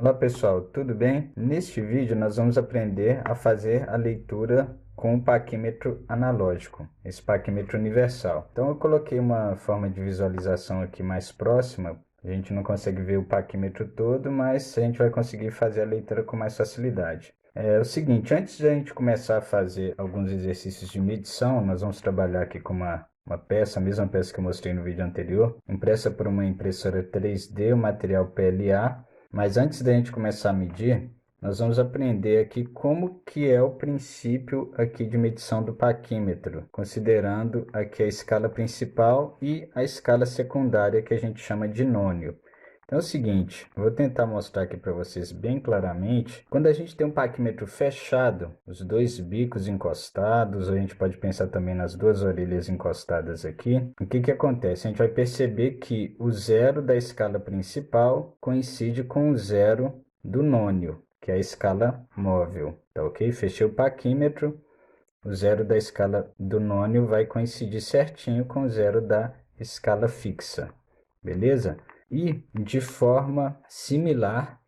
Olá pessoal, tudo bem? Neste vídeo nós vamos aprender a fazer a leitura com o paquímetro analógico, esse paquímetro universal. Então eu coloquei uma forma de visualização aqui mais próxima. A gente não consegue ver o paquímetro todo, mas a gente vai conseguir fazer a leitura com mais facilidade. É o seguinte, antes de a gente começar a fazer alguns exercícios de medição, nós vamos trabalhar aqui com uma peça, a mesma peça que eu mostrei no vídeo anterior, impressa por uma impressora 3D, o material PLA. Mas antes da gente começar a medir, nós vamos aprender aqui como que é o princípio aqui de medição do paquímetro, considerando aqui a escala principal e a escala secundária que a gente chama de nônio. Então é o seguinte, eu vou tentar mostrar aqui para vocês bem claramente. Quando a gente tem um paquímetro fechado, os dois bicos encostados, a gente pode pensar também nas duas orelhas encostadas aqui, o que que acontece? A gente vai perceber que o zero da escala principal coincide com o zero do nônio, que é a escala móvel, tá ok? Fechei o paquímetro, o zero da escala do nônio vai coincidir certinho com o zero da escala fixa, beleza? E, de forma similar,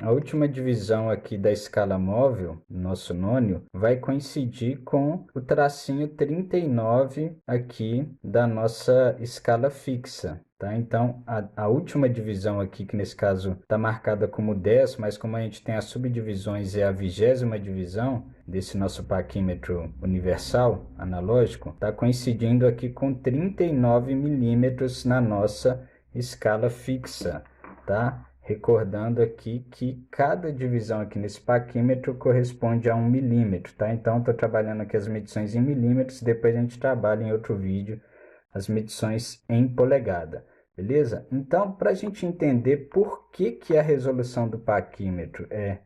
a última divisão aqui da escala móvel, nosso nônio, vai coincidir com o tracinho 39 aqui da nossa escala fixa, tá? Então, a última divisão aqui, que nesse caso está marcada como 10, mas como a gente tem as subdivisões, é a 20ª divisão desse nosso paquímetro universal analógico, está coincidindo aqui com 39 milímetros na nossa escala fixa, tá? Recordando aqui que cada divisão aqui nesse paquímetro corresponde a 1 milímetro, tá? Então, estou trabalhando aqui as medições em milímetros, depois a gente trabalha em outro vídeo as medições em polegada, beleza? Então, para a gente entender por que a resolução do paquímetro é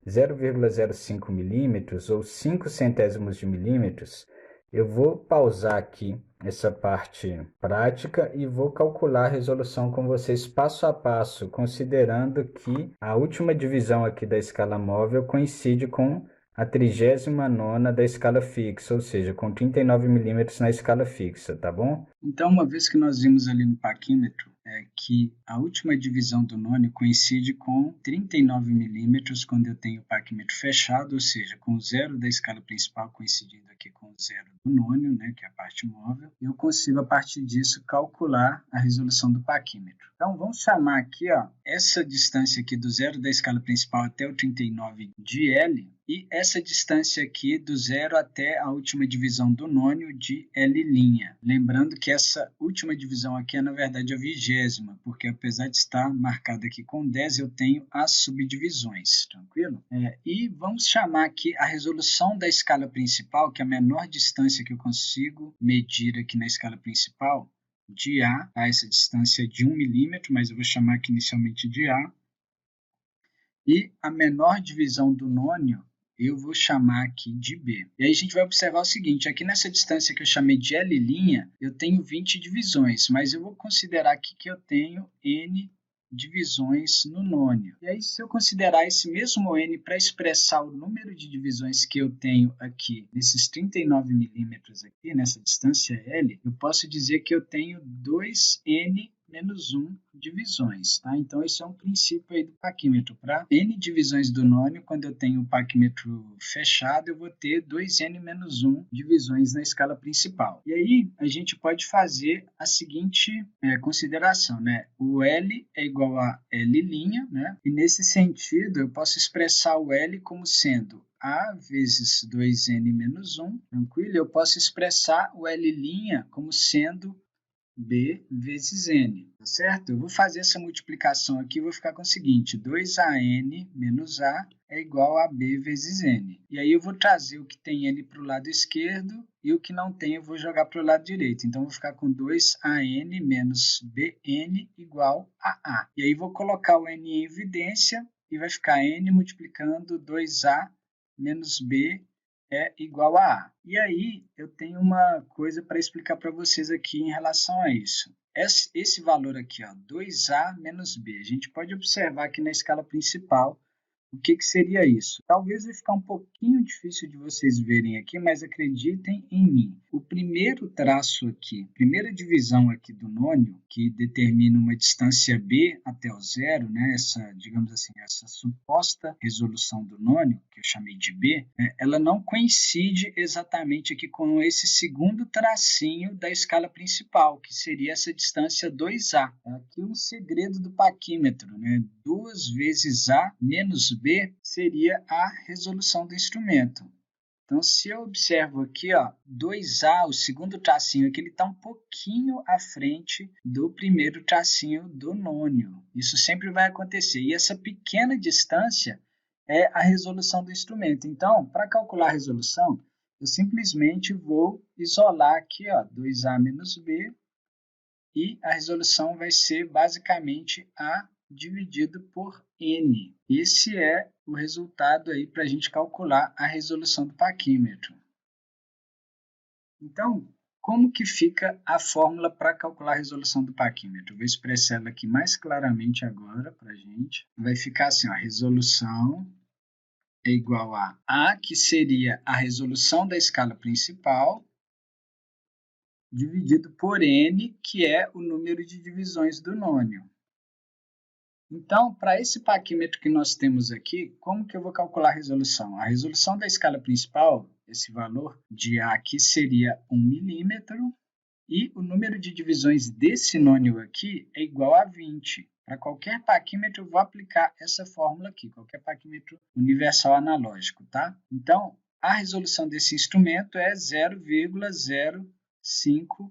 0,05 milímetros ou 5 centésimos de milímetros, eu vou pausar aqui essa parte prática e vou calcular a resolução com vocês passo a passo, considerando que a última divisão aqui da escala móvel coincide com a 39ª da escala fixa, ou seja, com 39 milímetros na escala fixa, tá bom? Então, uma vez que nós vimos ali no paquímetro, que a última divisão do nônio coincide com 39 milímetros quando eu tenho o paquímetro fechado, ou seja, com o zero da escala principal coincidindo aqui com o zero do nônio, né, que é a parte móvel, eu consigo, a partir disso, calcular a resolução do paquímetro. Então, vamos chamar aqui, essa distância aqui do zero da escala principal até o 39 de L, e essa distância aqui do zero até a última divisão do nônio de L'. Lembrando que essa última divisão aqui é, na verdade, a 20ª, porque apesar de estar marcada aqui com 10, eu tenho as subdivisões, tranquilo? E vamos chamar aqui a resolução da escala principal, que é a menor distância que eu consigo medir aqui na escala principal, de A, essa distância é de 1 milímetro, mas eu vou chamar aqui inicialmente de A, e a menor divisão do nônio eu vou chamar aqui de B. E aí a gente vai observar o seguinte, aqui nessa distância que eu chamei de L', eu tenho 20 divisões, mas eu vou considerar aqui que eu tenho N divisões no nônio. E aí, se eu considerar esse mesmo N para expressar o número de divisões que eu tenho aqui, nesses 39 milímetros aqui, nessa distância L, eu posso dizer que eu tenho 2N menos 1 divisões, tá? Então, esse é um princípio aí do paquímetro. Para N divisões do nônio, quando eu tenho o paquímetro fechado, eu vou ter 2N menos 1 divisões na escala principal. E aí, a gente pode fazer a seguinte consideração, né? O L é igual a L', né? E nesse sentido, eu posso expressar o L como sendo A vezes 2N menos 1, tranquilo? Eu posso expressar o L' como sendo B vezes N, tá certo? Eu vou fazer essa multiplicação aqui e vou ficar com o seguinte, 2AN menos A é igual a B vezes N. E aí eu vou trazer o que tem N para o lado esquerdo e o que não tem eu vou jogar para o lado direito. Então, eu vou ficar com 2AN menos BN igual a A. E aí vou colocar o N em evidência e vai ficar N multiplicando 2A menos B é igual a A. E aí, eu tenho uma coisa para explicar para vocês aqui em relação a isso. Esse valor aqui, 2A menos B, a gente pode observar aqui na escala principal, O que seria isso? Talvez vai ficar um pouquinho difícil de vocês verem aqui, mas acreditem em mim. O primeiro traço aqui, primeira divisão aqui do nônio, que determina uma distância b até o zero, né? Essa, digamos assim, essa suposta resolução do nônio, que eu chamei de b, ela não coincide exatamente aqui com esse segundo tracinho da escala principal, que seria essa distância 2a. Aqui um segredo do paquímetro, né? 2 vezes a menos b seria a resolução do instrumento. Então, se eu observo aqui, ó, 2A, o segundo tracinho aqui, ele está um pouquinho à frente do primeiro tracinho do nônio. Isso sempre vai acontecer. E essa pequena distância é a resolução do instrumento. Então, para calcular a resolução, eu simplesmente vou isolar aqui, ó, 2A menos B, e a resolução vai ser basicamente A dividido por N. Esse é o resultado aí para a gente calcular a resolução do paquímetro. Então, como que fica a fórmula para calcular a resolução do paquímetro? Vou expressar ela aqui mais claramente agora para a gente. Vai ficar assim, ó, a resolução é igual a A, que seria a resolução da escala principal, dividido por N, que é o número de divisões do nônio. Então, para esse paquímetro que nós temos aqui, como que eu vou calcular a resolução? A resolução da escala principal, esse valor de A aqui seria 1 milímetro, e o número de divisões desse nônio aqui é igual a 20. Para qualquer paquímetro, eu vou aplicar essa fórmula aqui, qualquer paquímetro universal analógico, tá? Então, a resolução desse instrumento é 0,05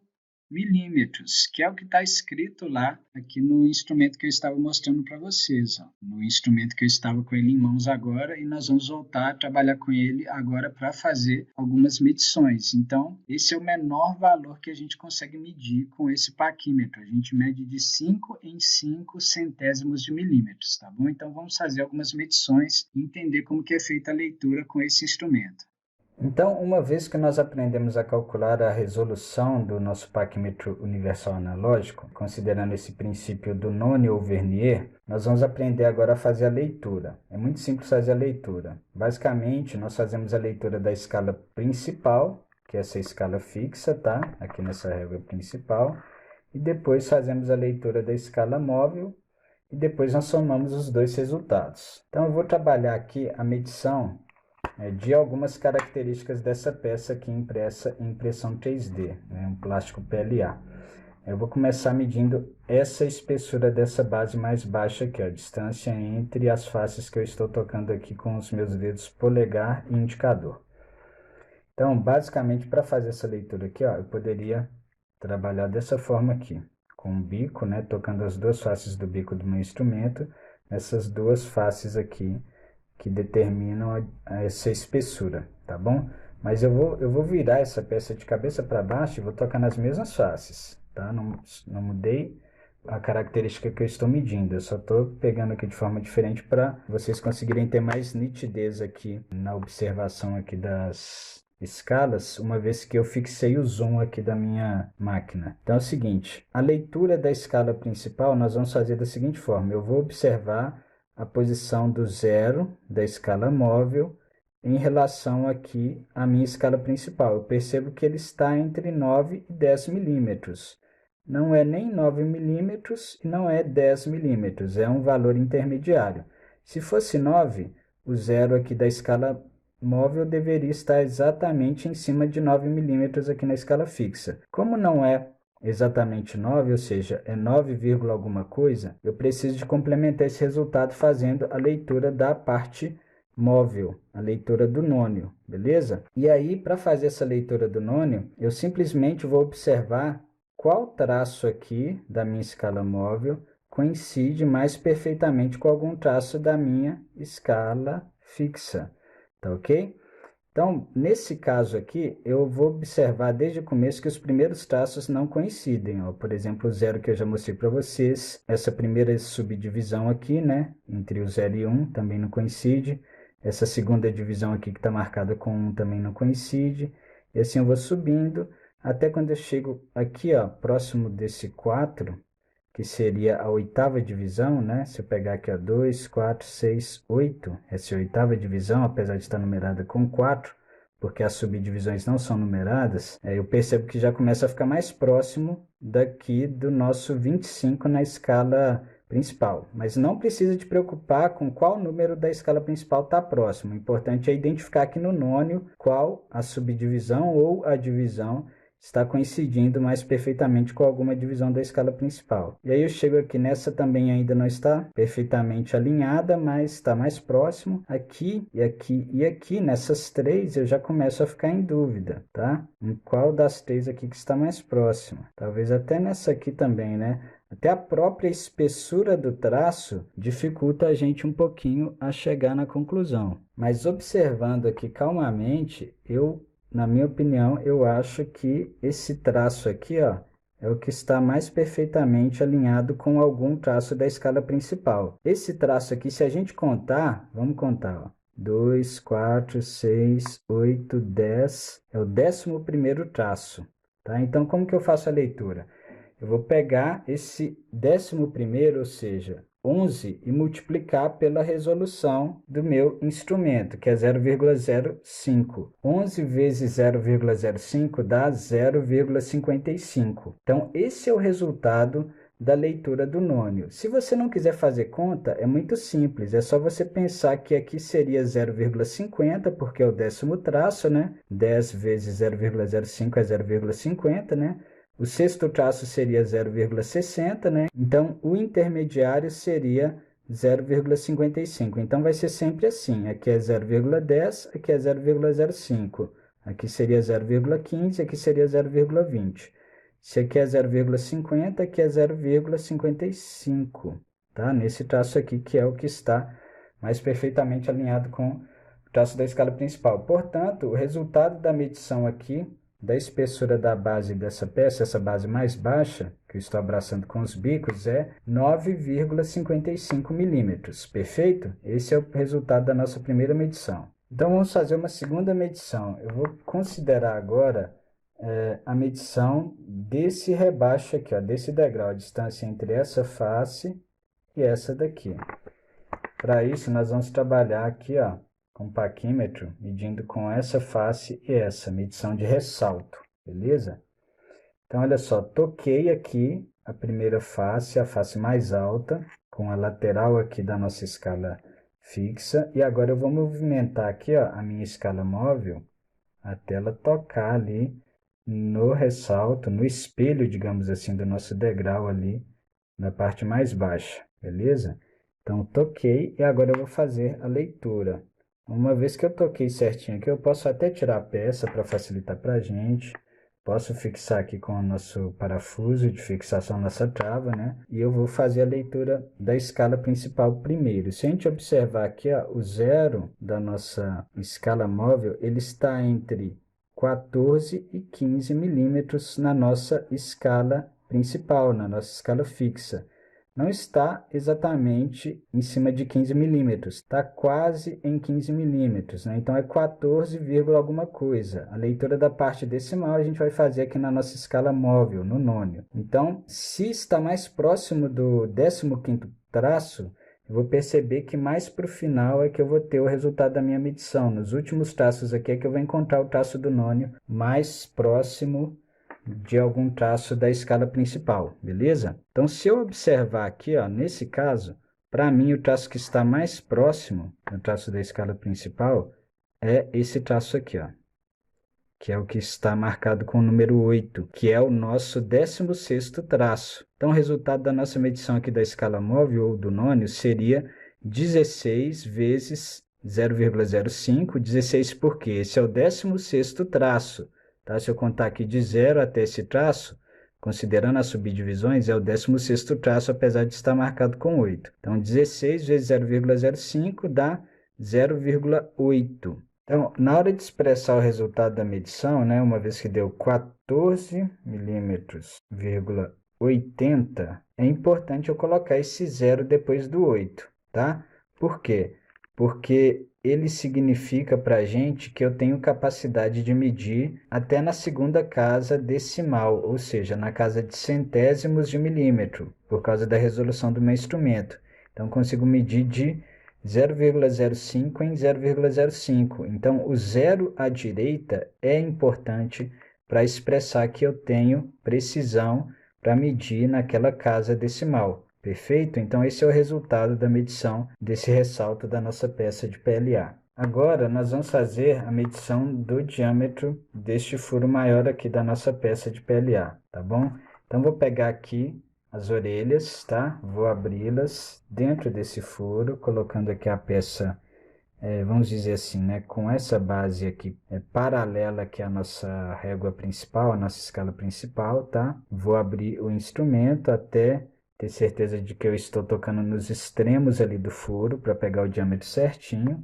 milímetros, que é o que está escrito lá aqui no instrumento que eu estava mostrando para vocês, ó. No instrumento que eu estava com ele em mãos agora, e nós vamos voltar a trabalhar com ele agora para fazer algumas medições. Então, esse é o menor valor que a gente consegue medir com esse paquímetro. A gente mede de 5 em 5 centésimos de milímetros, tá bom? Então, vamos fazer algumas medições e entender como que é feita a leitura com esse instrumento. Então, uma vez que nós aprendemos a calcular a resolução do nosso paquímetro universal analógico, considerando esse princípio do nônio ou vernier, nós vamos aprender agora a fazer a leitura. É muito simples fazer a leitura. Basicamente, nós fazemos a leitura da escala principal, que é essa escala fixa, tá? Aqui nessa régua principal. E depois fazemos a leitura da escala móvel, e depois nós somamos os dois resultados. Então, eu vou trabalhar aqui a medição de algumas características dessa peça aqui impressa em impressão 3D, um plástico PLA. Eu vou começar medindo essa espessura dessa base mais baixa aqui, a distância entre as faces que eu estou tocando aqui com os meus dedos polegar e indicador. Então, basicamente, para fazer essa leitura aqui, ó, eu poderia trabalhar dessa forma aqui, com o bico, né, tocando as duas faces do bico do meu instrumento, nessas duas faces aqui, que determinam essa espessura, tá bom? Mas eu vou virar essa peça de cabeça para baixo e vou tocar nas mesmas faces, tá? Não mudei a característica que eu estou medindo, eu só estou pegando aqui de forma diferente para vocês conseguirem ter mais nitidez aqui na observação aqui das escalas, uma vez que eu fixei o zoom aqui da minha máquina. Então é o seguinte, a leitura da escala principal nós vamos fazer da seguinte forma, eu vou observar a posição do zero da escala móvel em relação aqui à minha escala principal. Eu percebo que ele está entre 9 e 10 milímetros. Não é nem 9 milímetros e não é 10 milímetros, é um valor intermediário. Se fosse 9, o zero aqui da escala móvel deveria estar exatamente em cima de 9 milímetros aqui na escala fixa. Como não é exatamente 9, ou seja, é 9, alguma coisa, eu preciso de complementar esse resultado fazendo a leitura da parte móvel, a leitura do nônio, beleza? E aí, para fazer essa leitura do nônio, eu simplesmente vou observar qual traço aqui da minha escala móvel coincide mais perfeitamente com algum traço da minha escala fixa, tá ok? Então, nesse caso aqui, eu vou observar desde o começo que os primeiros traços não coincidem. Ó. Por exemplo, o zero que eu já mostrei para vocês, essa primeira subdivisão aqui, né, entre o 0 e 1, também não coincide. Essa segunda divisão aqui que está marcada com 1 também não coincide. E assim eu vou subindo, até quando eu chego aqui, ó, próximo desse 4, que seria a oitava divisão, né? Se eu pegar aqui, ó, 2, 4, 6, 8, essa é a oitava divisão, apesar de estar numerada com 4, porque as subdivisões não são numeradas, eu percebo que já começa a ficar mais próximo daqui do nosso 25 na escala principal. Mas não precisa te preocupar com qual número da escala principal está próximo. O importante é identificar aqui no nônio qual a subdivisão ou a divisão está coincidindo mais perfeitamente com alguma divisão da escala principal. E aí eu chego aqui nessa também ainda não está perfeitamente alinhada, mas está mais próximo. Aqui e aqui e aqui, nessas três, eu já começo a ficar em dúvida, tá? Em qual das três aqui que está mais próximo? Talvez até nessa aqui também, né? Até a própria espessura do traço dificulta a gente um pouquinho a chegar na conclusão. Mas observando aqui calmamente, na minha opinião, eu acho que esse traço aqui, ó, é o que está mais perfeitamente alinhado com algum traço da escala principal. Esse traço aqui, se a gente contar, vamos contar, ó, 2, 4, 6, 8, 10, é o 11º traço, tá? Então, como que eu faço a leitura? Eu vou pegar esse 11º, ou seja, 11, e multiplicar pela resolução do meu instrumento, que é 0,05. 11 vezes 0,05 dá 0,55. Então, esse é o resultado da leitura do nônio. Se você não quiser fazer conta, é muito simples. É só você pensar que aqui seria 0,50, porque é o 10º traço, né? 10 vezes 0,05 é 0,50, né? O sexto traço seria 0,60, né? Então, o intermediário seria 0,55. Então, vai ser sempre assim. Aqui é 0,10, aqui é 0,05. Aqui seria 0,15, aqui seria 0,20. Se aqui é 0,50, aqui é 0,55, tá? Nesse traço aqui, que é o que está mais perfeitamente alinhado com o traço da escala principal. Portanto, o resultado da medição aqui da espessura da base dessa peça, essa base mais baixa, que eu estou abraçando com os bicos, é 9,55 milímetros. Perfeito? Esse é o resultado da nossa primeira medição. Então, vamos fazer uma segunda medição. Eu vou considerar agora a medição desse rebaixo aqui, ó, desse degrau, a distância entre essa face e essa daqui. Para isso, nós vamos trabalhar aqui, ó, com paquímetro, medindo com essa face e essa, medição de ressalto, beleza? Então, olha só, toquei aqui a primeira face, a face mais alta, com a lateral aqui da nossa escala fixa, e agora eu vou movimentar aqui, ó, a minha escala móvel até ela tocar ali no ressalto, no espelho, digamos assim, do nosso degrau ali, na parte mais baixa, beleza? Então, toquei e agora eu vou fazer a leitura. Uma vez que eu toquei certinho aqui, eu posso até tirar a peça para facilitar para a gente. Posso fixar aqui com o nosso parafuso de fixação nossa trava, né? E eu vou fazer a leitura da escala principal primeiro. Se a gente observar aqui, ó, o zero da nossa escala móvel, ele está entre 14 e 15 milímetros na nossa escala principal, na nossa escala fixa. Não está exatamente em cima de 15 milímetros, está quase em 15 milímetros, né? Então é 14, alguma coisa. A leitura da parte decimal a gente vai fazer aqui na nossa escala móvel, no nônio. Então, se está mais próximo do 15º traço, eu vou perceber que mais para o final é que eu vou ter o resultado da minha medição. Nos últimos traços aqui é que eu vou encontrar o traço do nônio mais próximo de algum traço da escala principal, beleza? Então, se eu observar aqui, ó, nesse caso, para mim o traço que está mais próximo do traço da escala principal é esse traço aqui, ó, que é o que está marcado com o número 8, que é o nosso 16º traço. Então, o resultado da nossa medição aqui da escala móvel ou do nônio seria 16 vezes 0,05, 16 porque esse é o 16º traço. Tá? Se eu contar aqui de 0 até esse traço, considerando as subdivisões, é o 16º traço, apesar de estar marcado com 8. Então, 16 vezes 0,05 dá 0,8. Então, na hora de expressar o resultado da medição, né, uma vez que deu 14 milímetros, 80, é importante eu colocar esse 0 depois do 8, tá? Por quê? Porque ele significa para a gente que eu tenho capacidade de medir até na segunda casa decimal, ou seja, na casa de centésimos de milímetro, por causa da resolução do meu instrumento. Então, consigo medir de 0,05 em 0,05. Então, o zero à direita é importante para expressar que eu tenho precisão para medir naquela casa decimal. Perfeito? Então, esse é o resultado da medição desse ressalto da nossa peça de PLA. Agora, nós vamos fazer a medição do diâmetro deste furo maior aqui da nossa peça de PLA, tá bom? Então, vou pegar aqui as orelhas, tá? Vou abri-las dentro desse furo, colocando aqui a peça, vamos dizer assim, né? Com essa base aqui paralela aqui à nossa régua principal, a nossa escala principal, tá? Vou abrir o instrumento até ter certeza de que eu estou tocando nos extremos ali do furo para pegar o diâmetro certinho.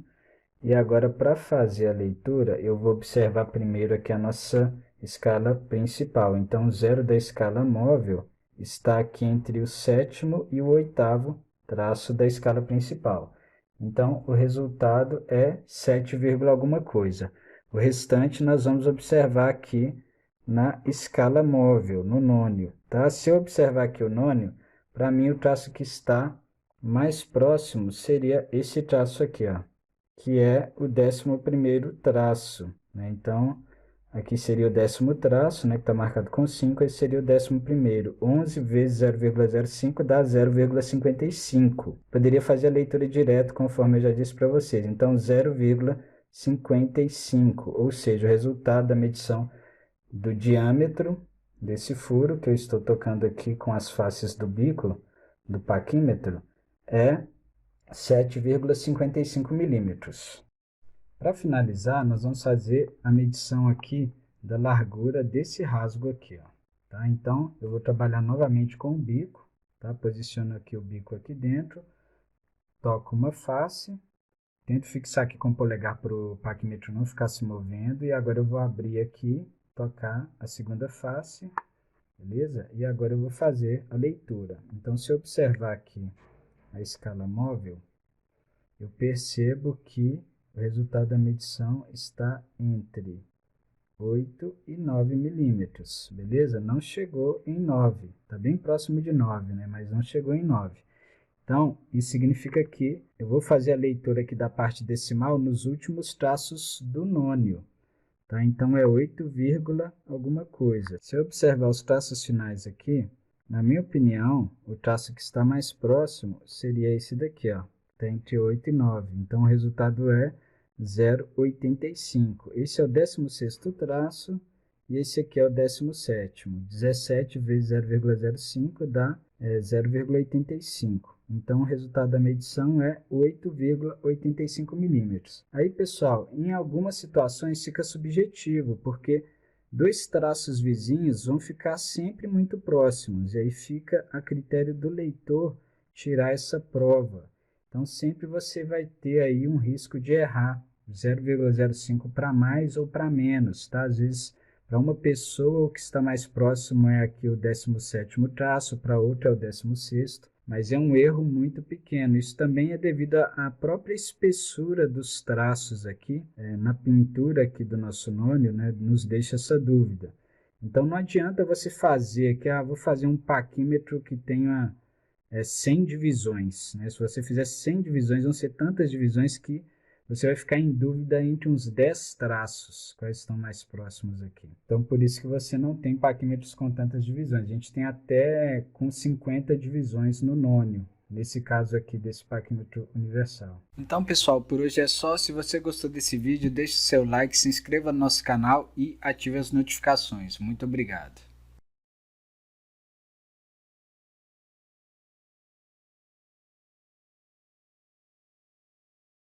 E agora, para fazer a leitura, eu vou observar primeiro aqui a nossa escala principal. Então, o zero da escala móvel está aqui entre o sétimo e o oitavo traço da escala principal. Então, o resultado é 7, alguma coisa. O restante nós vamos observar aqui na escala móvel, no nônio. Tá? Se eu observar aqui o nônio, para mim, o traço que está mais próximo seria esse traço aqui, ó, que é o 11º traço, né? Então, aqui seria o 10º traço, né, que está marcado com 5, esse seria o 11º. 11 vezes 0,05 dá 0,55. Poderia fazer a leitura direto, conforme eu já disse para vocês. Então, 0,55, ou seja, o resultado da medição do diâmetro desse furo que eu estou tocando aqui com as faces do bico, do paquímetro, é 7,55 milímetros. Para finalizar, nós vamos fazer a medição aqui da largura desse rasgo aqui, ó, tá? Então, eu vou trabalhar novamente com o bico, tá? Posiciono aqui o bico aqui dentro, toco uma face, tento fixar aqui com o polegar para o paquímetro não ficar se movendo, e agora eu vou abrir aqui, tocar a segunda face, beleza? E agora eu vou fazer a leitura. Então, se eu observar aqui a escala móvel, eu percebo que o resultado da medição está entre 8 e 9 milímetros, beleza? Não chegou em 9, está bem próximo de 9, né? Mas não chegou em 9. Então, isso significa que eu vou fazer a leitura aqui da parte decimal nos últimos traços do nônio. Tá? Então, é 8, alguma coisa. Se eu observar os traços finais aqui, na minha opinião, o traço que está mais próximo seria esse daqui, ó. Está entre 8 e 9. Então, o resultado é 0,85. Esse é o 16º traço e esse aqui é o 17º. 17 vezes 0,05 dá 0,85. Então, o resultado da medição é 8,85 milímetros. Aí, pessoal, em algumas situações fica subjetivo, porque dois traços vizinhos vão ficar sempre muito próximos, e aí fica a critério do leitor tirar essa prova. Então, sempre você vai ter aí um risco de errar 0,05 para mais ou para menos, tá? Às vezes, para uma pessoa, o que está mais próximo é aqui o 17º traço, para outra é o 16º. Mas é um erro muito pequeno. Isso também é devido à própria espessura dos traços aqui, na pintura aqui do nosso nônio, né, nos deixa essa dúvida. Então, não adianta você fazer aqui, vou fazer um paquímetro que tenha 100 divisões, né? Se você fizer 100 divisões, vão ser tantas divisões que você vai ficar em dúvida entre uns 10 traços, quais estão mais próximos aqui. Então, por isso que você não tem paquímetros com tantas divisões. A gente tem até com 50 divisões no nônio, nesse caso aqui desse paquímetro universal. Então, pessoal, por hoje é só. Se você gostou desse vídeo, deixe seu like, se inscreva no nosso canal e ative as notificações. Muito obrigado.